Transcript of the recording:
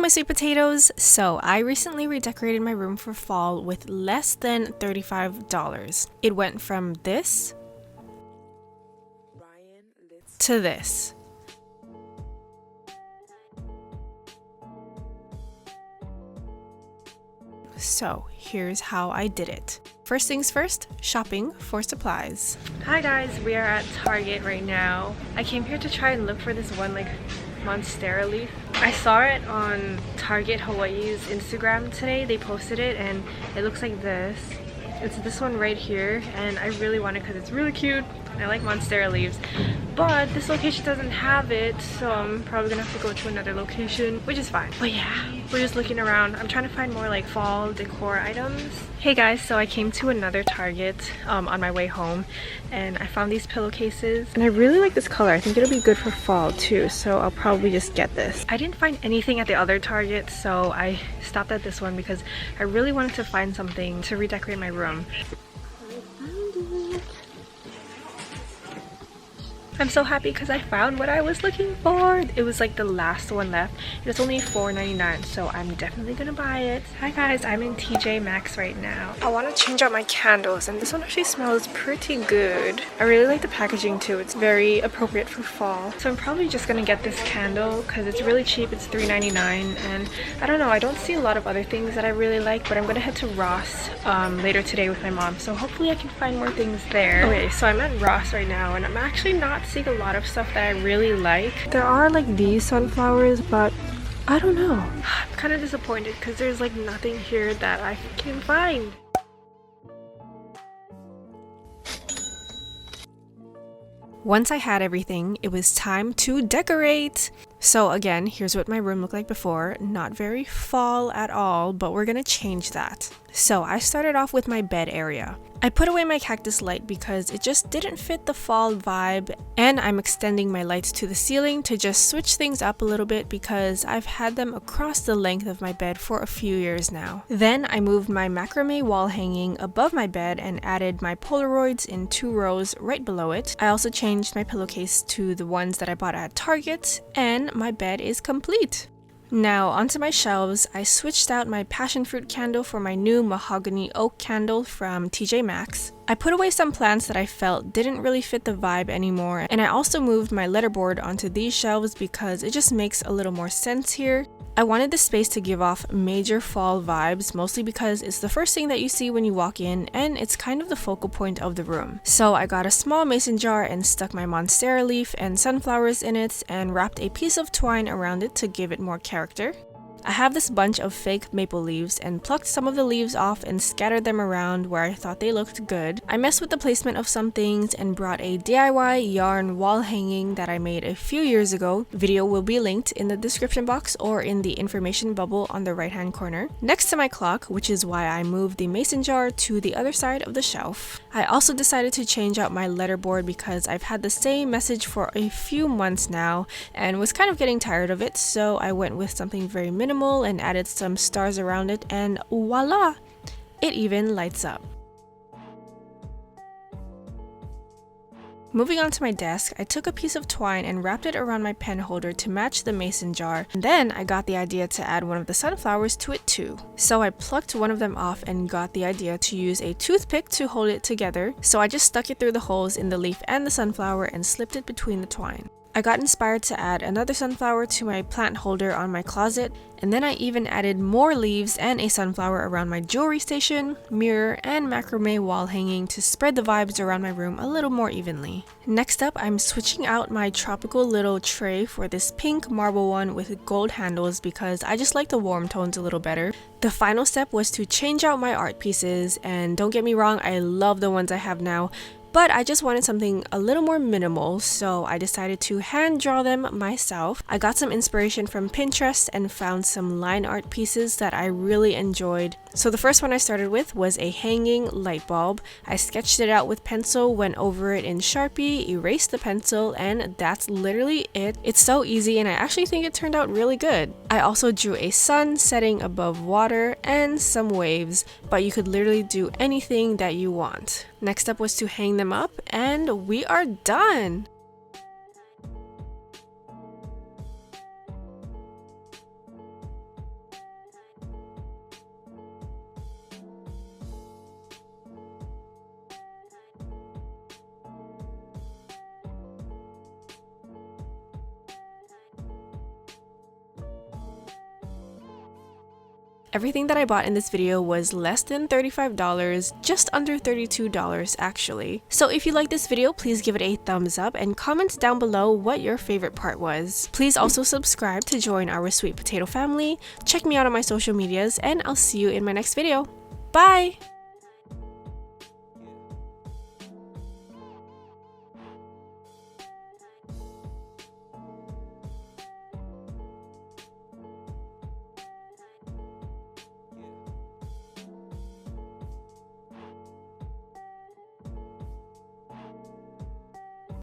my sweet potatoes, so I recently redecorated my room for fall with less than $35. It went from this to this. So here's how I did it. First things first, shopping for supplies. Hi guys, we are at Target right now. I came here to try and look for this one like monstera leaf. I saw it on Target Hawaii's Instagram today. They posted it and it looks like this. It's this one right here and I really want it because it's really cute. I like monstera leaves, but this location doesn't have it, so I'm probably gonna have to go to another location, which is fine. But yeah, we're just looking around. I'm trying to find more like fall decor items. Hey guys, so I came to another Target on my way home and I found these pillowcases and I really like this color. I think it'll be good for fall too, so I'll probably just get this. I didn't find anything at the other Target, so I stopped at this one because I really wanted to find something to redecorate my room. I'm so happy because I found what I was looking for. It was like the last one left. It was only $4.99, so I'm definitely gonna buy it. Hi guys, I'm in TJ Maxx right now. I want to change out my candles and this one actually smells pretty good. I really like the packaging too. It's very appropriate for fall. So I'm probably just gonna get this candle because it's really cheap. It's $3.99 and I don't know, I don't see a lot of other things that I really like, but I'm gonna head to Ross later today with my mom. So hopefully I can find more things there. Okay, so I'm at Ross right now and I'm actually not seeing a lot of stuff that I really like. There are like these sunflowers, but I don't know. I'm kind of disappointed because there's like nothing here that I can find. Once I had everything, it was time to decorate. So again, here's what my room looked like before. Not very fall at all, but we're gonna change that. So I started off with my bed area. I put away my cactus light because it just didn't fit the fall vibe, and I'm extending my lights to the ceiling to just switch things up a little bit because I've had them across the length of my bed for a few years now. Then I moved my macrame wall hanging above my bed and added my Polaroids in 2 rows right below it. I also changed my pillowcase to the ones that I bought at Target, and my bed is complete. Now onto my shelves. I switched out my passion fruit candle for my new mahogany oak candle from TJ Maxx. I put away some plants that I felt didn't really fit the vibe anymore, and I also moved my letterboard onto these shelves because it just makes a little more sense here. I wanted the space to give off major fall vibes, mostly because it's the first thing that you see when you walk in and it's kind of the focal point of the room. So I got a small mason jar and stuck my monstera leaf and sunflowers in it and wrapped a piece of twine around it to give it more character. I have this bunch of fake maple leaves and plucked some of the leaves off and scattered them around where I thought they looked good. I messed with the placement of some things and brought a DIY yarn wall hanging that I made a few years ago. Video will be linked in the description box or in the information bubble on the right hand corner, next to my clock, which is why I moved the mason jar to the other side of the shelf. I also decided to change out my letterboard because I've had the same message for a few months now and was kind of getting tired of it, so I went with something very minimal and added some stars around it, and voila! It even lights up. Moving on to my desk, I took a piece of twine and wrapped it around my pen holder to match the mason jar, and then I got the idea to add one of the sunflowers to it too. So I plucked one of them off and got the idea to use a toothpick to hold it together, so I just stuck it through the holes in the leaf and the sunflower and slipped it between the twine. I got inspired to add another sunflower to my plant holder on my closet, and then I even added more leaves and a sunflower around my jewelry station, mirror, and macrame wall hanging to spread the vibes around my room a little more evenly. Next up, I'm switching out my tropical little tray for this pink marble one with gold handles because I just like the warm tones a little better. The final step was to change out my art pieces, and don't get me wrong, I love the ones I have now, but I just wanted something a little more minimal, so I decided to hand draw them myself. I got some inspiration from Pinterest and found some line art pieces that I really enjoyed. So the first one I started with was a hanging light bulb. I sketched it out with pencil, went over it in Sharpie, erased the pencil, and that's literally it. It's so easy and I actually think it turned out really good. I also drew a sun setting above water and some waves, but you could literally do anything that you want. Next up was to hang them up, and we are done! Everything that I bought in this video was less than $35, just under $32 actually. So if you like this video, please give it a thumbs up and comment down below what your favorite part was. Please also subscribe to join our sweet potato family. Check me out on my social medias and I'll see you in my next video. Bye!